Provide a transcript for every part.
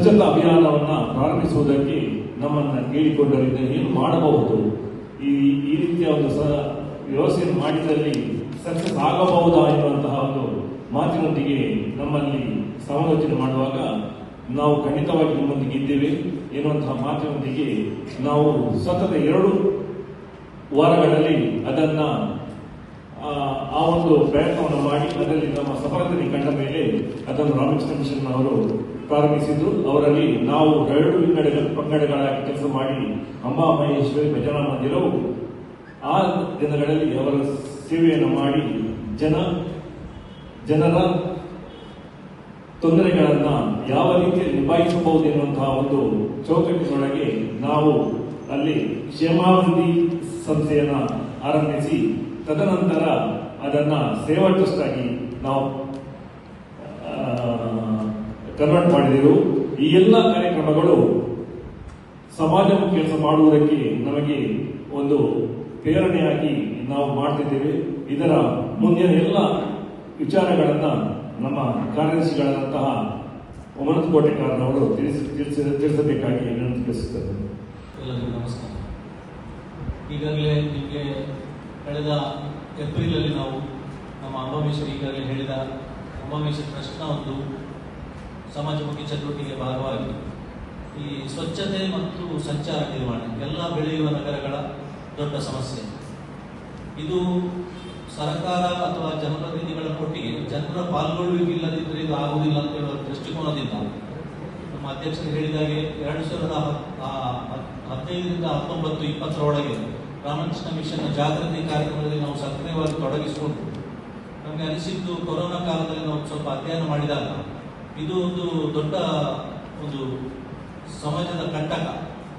ಸ್ವಚ್ಛತಾ ಅಭಿಯಾನವನ್ನು ಪ್ರಾರಂಭಿಸುವುದಕ್ಕೆ ನಮ್ಮನ್ನು ಕೇಳಿಕೊಂಡರಿಂದ ಏನು ಮಾಡಬಹುದು, ಈ ರೀತಿಯ ಒಂದು ವ್ಯವಸ್ಥೆಯನ್ನು ಮಾಡಿದಲ್ಲಿ ಸಕ್ಸಸ್ ಆಗಬಹುದಾ ಎನ್ನುವಂತಹ ಒಂದು ಮಾತಿನೊಂದಿಗೆ ನಮ್ಮಲ್ಲಿ ಸಮಾಲೋಚನೆ ಮಾಡುವಾಗ ನಾವು ಖಂಡಿತವಾಗಿ ನಿಮ್ಮೊಂದಿಗೆ ಇದ್ದೇವೆ ಎನ್ನುವಂತಹ ಮಾತಿನೊಂದಿಗೆ ನಾವು ಸತತ 2 ವಾರಗಳಲ್ಲಿ ಅದನ್ನ ಆ ಒಂದು ಪ್ರಯತ್ನವನ್ನು ಮಾಡಿ ಅದರಲ್ಲಿ ನಮ್ಮ ಸಫಲತೆ ಕಂಡ ಮೇಲೆ ಅದನ್ನು ರಾಮಕೃಷ್ಣ ಮಿಷನ್ ಅವರು ಪ್ರಾರಂಭಿಸಿದ್ದು. ಅವರಲ್ಲಿ ನಾವು 2 ಪಂಗಡಗಳಾಗಿ ಕೆಲಸ ಮಾಡಿ ಅಂಬಾ ಮಹೇಶ್ವರಿ ಭಜನಾ ಮಂದಿರವು ಆ ದಿನಗಳಲ್ಲಿ ಅವರ ಸೇವೆಯನ್ನು ಮಾಡಿ ಜನರ ತೊಂದರೆಗಳನ್ನು ಯಾವ ರೀತಿಯಲ್ಲಿ ನಿಭಾಯಿಸಬಹುದು ಎನ್ನುವಂತಹ ಒಂದು ಚೌಕಟ್ಟಿನೊಳಗೆ ನಾವು ಅಲ್ಲಿ ಕ್ಷೇಮಾಭಿವೃದ್ಧಿ ಸಂಸ್ಥೆಯನ್ನು ಆರಂಭಿಸಿ ತದನಂತರ ಅದನ್ನ ಸೇವಾ ಟ್ರಸ್ಟ್ ಆಗಿ ನಾವು ಕನ್ವರ್ಟ್ ಮಾಡಿದೆವು. ಈ ಎಲ್ಲ ಕಾರ್ಯಕ್ರಮಗಳು ಸಮಾಜಮುಖಿ ಕೆಲಸ ಮಾಡುವುದಕ್ಕೆ ನಮಗೆ ಒಂದು ಪ್ರೇರಣೆಯಾಗಿ ನಾವು ಮಾಡ್ತಿದ್ದೇವೆ. ಇದರ ಮುಂದಿನ ಎಲ್ಲ ವಿಚಾರಗಳನ್ನ ನಮ್ಮ ಕಾರ್ಯದರ್ಶಿಗಳಾದಂತಹ ಉಮನತ್ ಕೋಟೆಕಾರನವರು ತಿಳಿಸಬೇಕಾಗಿ ವಿನಂತಿಸುತ್ತದೆ. ಎಲ್ಲರಿಗೂ ನಮಸ್ಕಾರ. ಈಗಾಗಲೇ ನಿಮಗೆ ಕಳೆದ ಏಪ್ರಿಲಲ್ಲಿ ನಾವು ನಮ್ಮ ಅಂಬಾಮೇಶ್ವರಿ ಈಗಾಗಲೇ ಹೇಳಿದ ಅಂಬಾಮೇಶ್ವರಿ ಟ್ರಸ್ಟ್ನ ಒಂದು ಸಮಾಜಮುಖಿ ಚಟುವಟಿಕೆ ಭಾಗವಾಗಿ ಈ ಸ್ವಚ್ಛತೆ ಮತ್ತು ಸಂಚಾರ ನಿರ್ವಹಣೆ ಎಲ್ಲ ಬೆಳೆಯುವ ನಗರಗಳ ದೊಡ್ಡ ಸಮಸ್ಯೆ. ಇದು ಸರ್ಕಾರ ಅಥವಾ ಜನಪ್ರತಿನಿಧಿಗಳ ಕೊಟ್ಟಿಗೆ ಜನರ ಪಾಲ್ಗೊಳ್ಳುವಿಕೆ ಇಲ್ಲದಿದ್ದರೆ ಇದು ಆಗುವುದಿಲ್ಲ ಅಂತ ಹೇಳುವ ದೃಷ್ಟಿಕೋನದಿಂದ ನಮ್ಮ ಅಧ್ಯಕ್ಷರು ಹೇಳಿದಾಗೆ 2015ರಿಂದ 19-20 ಒಳಗೆ ರಾಮಕೃಷ್ಣ ಮಿಷನ್ ಜಾಗೃತಿ ಕಾರ್ಯಕ್ರಮದಲ್ಲಿ ನಾವು ಸಕ್ರಿಯವಾಗಿ ತೊಡಗಿಸಿಕೊಂಡು ನಮಗೆ ಅನಿಸಿದ್ದು ಕೊರೋನಾ ಕಾಲದಲ್ಲಿ ನಾವು ಸ್ವಲ್ಪ ಅಧ್ಯಯನ ಮಾಡಿದಾಗ ಇದು ಒಂದು ದೊಡ್ಡ ಒಂದು ಸಮಾಜದ ಕಂಟಕ.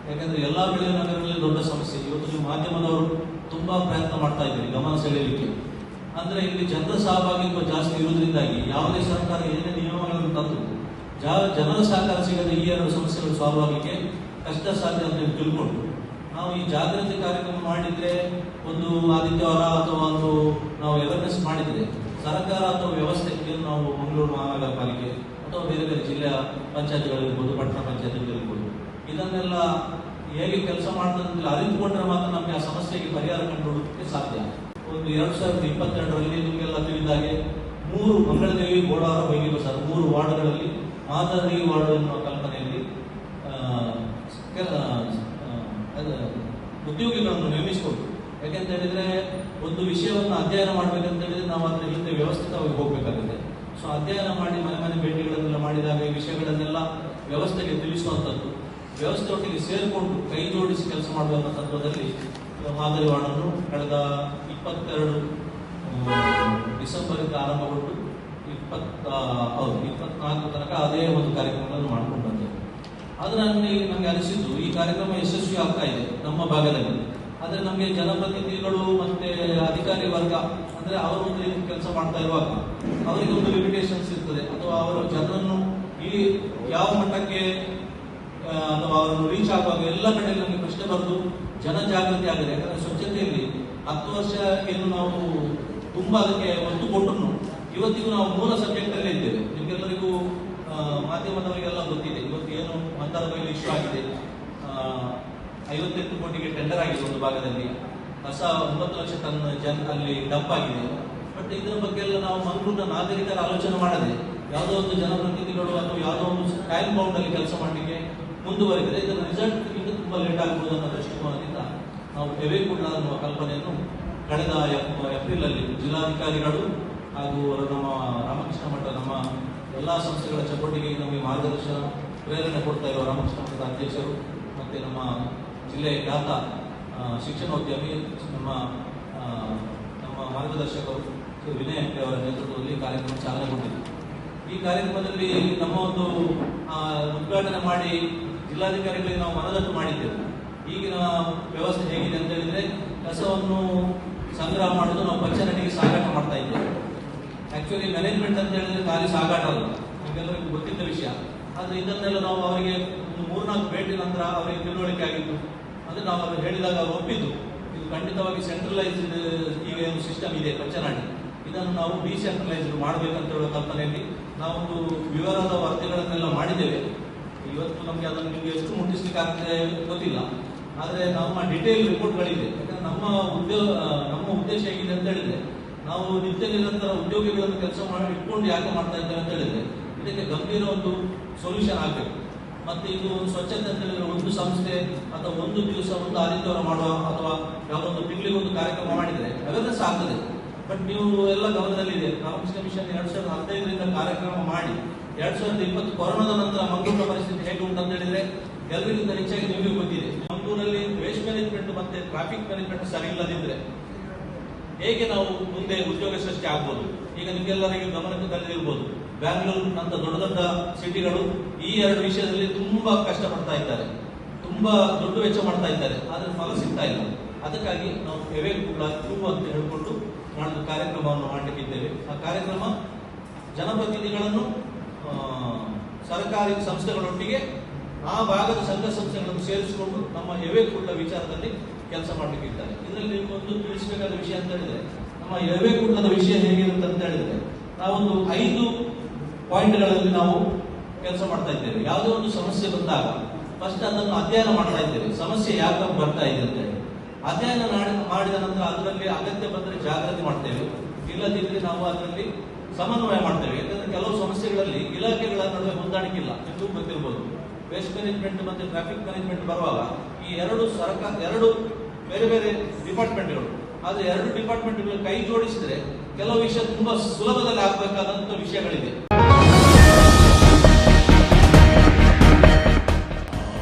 ಯಾಕಂದ್ರೆ ಎಲ್ಲಾ ಬೆಳೆಯುವ ನಗರಗಳಲ್ಲಿ ದೊಡ್ಡ ಸಮಸ್ಯೆ. ಇವತ್ತು ನೀವು ಮಾಧ್ಯಮದವರು ತುಂಬಾ ಪ್ರಯತ್ನ ಮಾಡ್ತಾ ಇದ್ದೀರಿ ಗಮನ ಸೆಳೆಯಲಿಕ್ಕೆ. ಅಂದ್ರೆ ಇಲ್ಲಿ ಜನರ ಸಹಭಾಗಿತ್ವ ಜಾಸ್ತಿ ಇರುವುದರಿಂದಾಗಿ ಯಾವುದೇ ಸರ್ಕಾರ ಏನೇ ನಿಯಮಗಳನ್ನು ತಂದು ಜನರ ಸಹಕಾರ ಸಿಗದೆ ಈ 2 ಸಮಸ್ಯೆಗಳು ಸಾಲ್ವ್ ಆಗಲಿಕ್ಕೆ ಕಷ್ಟ ಸಾಧ್ಯ ಅಂತ ತಿಳ್ಕೊಂಡು ನಾವು ಈ ಜಾಗೃತಿ ಕಾರ್ಯಕ್ರಮ ಮಾಡಿದ್ರೆ ಒಂದು ಆದಿತ್ಯವಾರ ಅಥವಾ ಒಂದು ನಾವು ಅವೇರ್ನೆಸ್ ಮಾಡಿದ್ರೆ ಸರ್ಕಾರ ಅಥವಾ ವ್ಯವಸ್ಥೆ ನಾವು ಮಂಗಳೂರು ಮಹಾನಗರ ಪಾಲಿಕೆ ಅಥವಾ ಬೇರೆ ಬೇರೆ ಜಿಲ್ಲೆಯ ಪಂಚಾಯತ್ಗಳಿರ್ಬೋದು, ಪಟ್ಟಣ ಪಂಚಾಯತ್ಗಳಿರ್ಬೋದು, ಇದನ್ನೆಲ್ಲ ಹೇಗೆ ಕೆಲಸ ಮಾಡ್ತಂದ್ರೆ ಅರಿತುಕೊಂಡ್ರೆ ಮಾತ್ರ ನಮಗೆ ಆ ಸಮಸ್ಯೆಗೆ ಪರಿಹಾರ ಕಂಡುಕೊಳ್ಳೋದಕ್ಕೆ ಸಾಧ್ಯ. ಒಂದು 2022ರಲ್ಲಿ ನಿಮಗೆಲ್ಲ ತಿಳಿದಾಗೆ 3 ಮಂಗಳದೇವಿ, ಗೋಡಾರ, ಬೈಗಿಬಸರ 3 ವಾರ್ಡ್ಗಳಲ್ಲಿ ಮಾದರಿ ವಾರ್ಡ್ ಎನ್ನುವ ಕಲ್ಪನೆಯಲ್ಲಿ ಉದ್ಯೋಗಿಗಳನ್ನು ನೇಮಿಸಿಕೊಂಡು. ಯಾಕೆಂತ ಹೇಳಿದ್ರೆ ಒಂದು ವಿಷಯವನ್ನು ಅಧ್ಯಯನ ಮಾಡ್ಬೇಕಂತ ಹೇಳಿದ್ರೆ ನಾವು ಅದರ ಹಿಂದೆ ವ್ಯವಸ್ಥಿತವಾಗಿ ಹೋಗ್ಬೇಕಾಗುತ್ತೆ. ಸೊ ಅಧ್ಯಯನ ಮಾಡಿ ಮನೆ ಭೇಟಿಗಳನ್ನೆಲ್ಲ ಮಾಡಿದಾಗ ಈ ವಿಷಯಗಳನ್ನೆಲ್ಲ ವ್ಯವಸ್ಥೆಗೆ ತಿಳಿಸುವಂಥದ್ದು, ವ್ಯವಸ್ಥೆ ಒಟ್ಟಿಗೆ ಸೇರಿಕೊಂಡು ಕೈ ಜೋಡಿಸಿ ಕೆಲಸ ಮಾಡುವಂಥ ತತ್ವದಲ್ಲಿ ಮಾದರಿ ವಾರ್ಡನ್ನು ಕಳೆದ 22 ಡಿಸೆಂಬರಿಂದ ಆರಂಭಗೊಂಡು 24 ತನಕ ಅದೇ ಒಂದು ಕಾರ್ಯಕ್ರಮಗಳನ್ನು ಮಾಡಿಕೊಂಡು ಬಂದೆವು. ಆದರೆ ನಮಗೆ ಅನಿಸಿದ್ದು ಈ ಕಾರ್ಯಕ್ರಮ ಯಶಸ್ವಿ ಆಗ್ತಾ ಇದೆ ನಮ್ಮ ಭಾಗದಲ್ಲಿ. ಆದರೆ ನಮಗೆ ಜನಪ್ರತಿನಿಧಿಗಳು ಮತ್ತೆ ಅಧಿಕಾರಿ ವರ್ಗ ಅಂದ್ರೆ ಅವರು ಒಂದು ರೀತಿ ಕೆಲಸ ಮಾಡ್ತಾ ಇರುವಾಗ ಅವರಿಗೆ ಒಂದು ಲಿಮಿಟೇಷನ್ಸ್ ಇರ್ತದೆ, ಅಥವಾ ಅವರು ಜನರನ್ನು ಈ ಯಾವ ಮಟ್ಟಕ್ಕೆ ಅಥವಾ ಅವರನ್ನು ರೀಚ್ ಆಗುವಾಗ ಎಲ್ಲ ಕಡೆಯಲ್ಲಿ ನಮಗೆ ಪ್ರಶ್ನೆ ಬರೆದು ಜನಜಾಗೃತಿ ಆಗಿದೆ. ಯಾಕಂದ್ರೆ ಸ್ವಚ್ಛತೆಯಲ್ಲಿ 10 ವರ್ಷ ಏನು ನಾವು ತುಂಬಾ ಅದಕ್ಕೆ ಒತ್ತು ಕೊಟ್ಟರು ಇವತ್ತಿಗೂ ನಾವು ಮೂಲ ಸಬ್ಜೆಕ್ಟ್ ಅಲ್ಲೇ ಇದ್ದೇವೆ. ನಿಮಗೆಲ್ಲರಿಗೂ ಮಾಧ್ಯಮದವರಿಗೆಲ್ಲ ಗೊತ್ತಿದೆ ಇವತ್ತು ಏನು ಮಂದಾರ ಬೈಲು ಇಶ್ಯೂ ಆಗಿದೆ. 58 ಕೋಟಿಗೆ ಟೆಂಡರ್ ಆಗಿದೆ ಒಂದು ಭಾಗದಲ್ಲಿ, ಕಸ 9 ಲಕ್ಷ ಟನ್ ಅಲ್ಲಿ ಡಂಪ್ ಆಗಿದೆ. ಬಟ್ ಇದರ ಬಗ್ಗೆ ಎಲ್ಲ ನಾವು ಮಂಗಳೂರಿನ ನಾಗರಿಕರ ಆಲೋಚನೆ ಮಾಡದೆ ಯಾವುದೋ ಒಂದು ಜನಪ್ರತಿನಿಧಿಗಳು ಅಥವಾ ಯಾವುದೋ ಒಂದು ಟೈಮ್ ಬೌಂಡ್ ಅಲ್ಲಿ ಕೆಲಸ ಮಾಡಲಿಕ್ಕೆ ಮುಂದುವರಿದರೆ ಇದರ ರಿಸಲ್ಟ್ ಈಗ ತುಂಬಾ ಲೇಟ್ ಆಗಬಹುದು ಅನ್ನೋ ದೃಷ್ಟಿಕೋನದಿಂದ ನಾವು ಹೆವೆ ಕೂಡ ಅನ್ನುವ ಕಲ್ಪನೆಯನ್ನು ಕಳೆದ ಏಪ್ರಿಲ್ ಅಲ್ಲಿ ಜಿಲ್ಲಾಧಿಕಾರಿಗಳು ಹಾಗೂ ನಮ್ಮ ರಾಮಕೃಷ್ಣ ಮಠ ನಮ್ಮ ಎಲ್ಲಾ ಸಂಸ್ಥೆಗಳ ಚಟುವಟಿಕೆಗೆ ನಮಗೆ ಮಾರ್ಗದರ್ಶನ ಪ್ರೇರಣೆ ಕೊಡ್ತಾ ಇರುವ ರಾಮಕೃಷ್ಣ ಮಠದ ಅಧ್ಯಕ್ಷರು ಮತ್ತೆ ನಮ್ಮ ಜಿಲ್ಲೆಯ ಖ್ಯಾತ ಶಿಕ್ಷಣೋದ್ಯಮಿ ನಮ್ಮ ಮಾರ್ಗದರ್ಶಕರು ವಿನಯ್ ಹೆಗ್ಡೆ ಅವರ ನೇತೃತ್ವದಲ್ಲಿ ಕಾರ್ಯಕ್ರಮ ಚಾಲನೆಗೊಂಡಿದೆ. ಈ ಕಾರ್ಯಕ್ರಮದಲ್ಲಿ ನಮ್ಮ ಒಂದು ಉದ್ಘಾಟನೆ ಮಾಡಿ ಜಿಲ್ಲಾಧಿಕಾರಿಗಳಿಗೆ ನಾವು ಮನದಟ್ಟು ಮಾಡಿದ್ದೆವು. ಈಗಿನ ವ್ಯವಸ್ಥೆ ಹೇಗಿದೆ ಅಂತ ಹೇಳಿದ್ರೆ ಕಸವನ್ನು ಸಂಗ್ರಹ ಮಾಡೋದು ನಾವು ಪಂಚಾಯತಿಗೆ ಸಾಗಾಟ ಮಾಡ್ತಾ ಇದ್ದೇವೆ. ಆಕ್ಚುಲಿ ಮ್ಯಾನೇಜ್ಮೆಂಟ್ ಅಂತ ಹೇಳಿದ್ರೆ ಖಾಲಿ ಸಾಗಾಟ ಅಲ್ಲ, ನಿಮಗೆಲ್ಲರಿಗೂ ಗೊತ್ತಿದ್ದ ವಿಷಯ. ಆದ್ರೆ ಇದನ್ನೆಲ್ಲ ನಾವು ಅವರಿಗೆ ಒಂದು 3-4 ಭೇಟಿ ನಂತರ ಅವರಿಗೆ ತಿಳುವಳಿಕೆ ಆಗಿದ್ದು, ಅಂದ್ರೆ ನಾವು ಅವರು ಹೇಳಿದಾಗ ಅವರು ಒಪ್ಪಿದ್ದು ಇದು ಖಂಡಿತವಾಗಿ ಸೆಂಟ್ರಲೈಸ್ಡ್ ಈಗ ಒಂದು ಸಿಸ್ಟಮ್ ಇದೆ ಪಂಚನಾಡಿ, ಇದನ್ನು ನಾವು ಡಿಸೆಂಟ್ರಲೈಸ್ಡ್ ಮಾಡಬೇಕಂತ ಹೇಳುವ ಕಲ್ಪನೆಯಲ್ಲಿ ನಾವೊಂದು ವಿವರದ ವರದಿಗಳನ್ನೆಲ್ಲ ಮಾಡಿದ್ದೇವೆ. ಇವತ್ತು ನಮಗೆ ಅದನ್ನು ನಿಮಗೆ ಎಷ್ಟು ಮುಟ್ಟಿಸ್ಲಿಕ್ಕೆ ಆಗ್ತದೆ ಗೊತ್ತಿಲ್ಲ. ಆದರೆ ನಮ್ಮ ಡಿಟೇಲ್ ರಿಪೋರ್ಟ್ಗಳಿದೆ. ಯಾಕಂದ್ರೆ ನಮ್ಮ ಉದ್ದೇಶ ಹೇಗಿದೆ ಅಂತ ಹೇಳಿದ್ರೆ, ನಾವು ನಿತ್ಯ ನಿರಂತರ ಉದ್ಯೋಗಿಗಳನ್ನು ಕೆಲಸ ಇಟ್ಕೊಂಡು ಯಾಕೆ ಮಾಡ್ತಾ ಇದ್ದೇವೆ ಅಂತ ಹೇಳಿದ್ರೆ, ಇದಕ್ಕೆ ಗಂಭೀರ ಒಂದು ಸೊಲ್ಯೂಷನ್ ಆಗಬೇಕು. ಮತ್ತೆ ಇದು ಒಂದು ಸ್ವಚ್ಛತೆ ಅಂತ ಹೇಳಿದ್ರೆ ಒಂದು ಸಂಸ್ಥೆ ಅಥವಾ ಒಂದು ದಿವಸ ಒಂದು ಆದಿತ್ಯವಾರ ಮಾಡುವ ಅಥವಾ ಯಾವುದೊಂದು ತಿಂಗಳಿಗೆ ಒಂದು ಕಾರ್ಯಕ್ರಮ ಮಾಡಿದರೆ ಅವೇರ್ನೆಸ್ ಆಗ್ತದೆ. ಬಟ್ ನೀವು ಎಲ್ಲ ಗಮನದಲ್ಲಿದೆ, ರಾಮಕೃಷ್ಣ ಮಿಷನ್ 2015ರಿಂದ ಕಾರ್ಯಕ್ರಮ ಮಾಡಿ 2020 ಕೊರೋನಾದ ನಂತರ ಮಂಗಳೂರಿನ ಪರಿಸ್ಥಿತಿ ಹೇಗೆ ಉಂಟು ಅಂತ ಹೇಳಿದ್ರೆ ಎಲ್ಲರಿಗಿಂತ ಹೆಚ್ಚಾಗಿ ನಿಮಗೆ ಗೊತ್ತಿದೆ. ಮಂಗಳೂರಲ್ಲಿ ವೇಸ್ಟ್ ಮ್ಯಾನೇಜ್ಮೆಂಟ್ ಮತ್ತೆ ಟ್ರಾಫಿಕ್ ಮ್ಯಾನೇಜ್ಮೆಂಟ್ ಸರಿ ಇಲ್ಲದಿದ್ರೆ ಹೇಗೆ ನಾವು ಮುಂದೆ ಉದ್ಯೋಗ ಸೃಷ್ಟಿ ಆಗ್ಬೋದು? ಈಗ ನಿಮಗೆಲ್ಲರಿಗೂ ಗಮನಕ್ಕೆ ತಂದಿರ್ಬೋದು, ಬ್ಯಾಂಗ್ಳೂರು ಅಂತ ದೊಡ್ಡ ದೊಡ್ಡ ಸಿಟಿಗಳು ಈ ಎರಡು ವಿಷಯದಲ್ಲಿ ತುಂಬಾ ಕಷ್ಟಪಡ್ತಾ ಇದ್ದಾರೆ, ತುಂಬಾ ದುಡ್ಡು ವೆಚ್ಚ ಮಾಡ್ತಾ ಇದ್ದಾರೆ, ಆದ್ರೆ ಫಲ ಸಿಗ್ತಾ ಇಲ್ಲ. ಅದಕ್ಕಾಗಿ ನಾವು ಎವೇಕೂಲ 2 ಅಂತ ಹೇಳಿಕೊಂಡು ನಾಳೆ ಕಾರ್ಯಕ್ರಮವನ್ನು ಮಾಡಲಿಕ್ಕಿದ್ದೇವೆ. ಆ ಕಾರ್ಯಕ್ರಮ ಜನಪ್ರತಿನಿಧಿಗಳನ್ನು ಸರ್ಕಾರಿ ಸಂಸ್ಥೆಗಳೊಟ್ಟಿಗೆ ಆ ಭಾಗದ ಸಂಘ ಸಂಸ್ಥೆಗಳನ್ನು ಸೇರಿಸಿಕೊಂಡು ನಮ್ಮ ಎವೇಕೂಲ ವಿಚಾರದಲ್ಲಿ ಕೆಲಸ ಮಾಡಲಿಕ್ಕಿದ್ದಾರೆ. ಇದರಲ್ಲಿ ನಿಮಗೊಂದು ತಿಳಿಸಬೇಕಾದ ವಿಷಯ ಅಂತ ಹೇಳಿದ್ರೆ, ನಮ್ಮ ಎವೇಕೂಲದ ವಿಷಯ ಹೇಗಿರುತ್ತೆ ಅಂತ ಹೇಳಿದ್ರೆ, ನಾವೊಂದು 5 ಪಾಯಿಂಟ್ಗಳಲ್ಲಿ ನಾವು ಕೆಲಸ ಮಾಡ್ತಾ ಇದ್ದೇವೆ. ಯಾವುದೇ ಒಂದು ಸಮಸ್ಯೆ ಬಂದಾಗ ಫಸ್ಟ್ ಅದನ್ನು ಅಧ್ಯಯನ ಮಾಡ್ತಾ ಇದ್ದೇವೆ, ಸಮಸ್ಯೆ ಯಾಕೆ ಬರ್ತಾ ಇದೆ ಅಂತ ಹೇಳಿ. ಅಧ್ಯಯನ ಮಾಡಿದ ನಂತರ ಅದರಲ್ಲಿ ಅಗತ್ಯ ಬಂದರೆ ಜಾಗೃತಿ ಮಾಡ್ತೇವೆ, ಇಲ್ಲದಿದ್ದರೆ ನಾವು ಅದರಲ್ಲಿ ಸಮನ್ವಯ ಮಾಡ್ತೇವೆ. ಯಾಕಂದ್ರೆ ಕೆಲವು ಸಮಸ್ಯೆಗಳಲ್ಲಿ ಇಲಾಖೆಗಳ ನಡುವೆ ಹೊಂದಾಣಿಕೆ ಇಲ್ಲ, ಎಂದು ಗೊತ್ತಿರಬಹುದು. ವೇಸ್ಟ್ ಮ್ಯಾನೇಜ್ಮೆಂಟ್ ಮತ್ತೆ ಟ್ರಾಫಿಕ್ ಮ್ಯಾನೇಜ್ಮೆಂಟ್ ಬರುವಾಗ ಈ ಎರಡು ಬೇರೆ ಬೇರೆ ಡಿಪಾರ್ಟ್ಮೆಂಟ್ಗಳು, ಆದ್ರೆ 2 ಡಿಪಾರ್ಟ್ಮೆಂಟ್ಗಳು ಕೈ ಜೋಡಿಸಿದ್ರೆ ಕೆಲವು ವಿಷಯ ತುಂಬಾ ಸುಲಭದಲ್ಲಿ ಆಗಬೇಕಾದಂತ ವಿಷಯಗಳಿದೆ.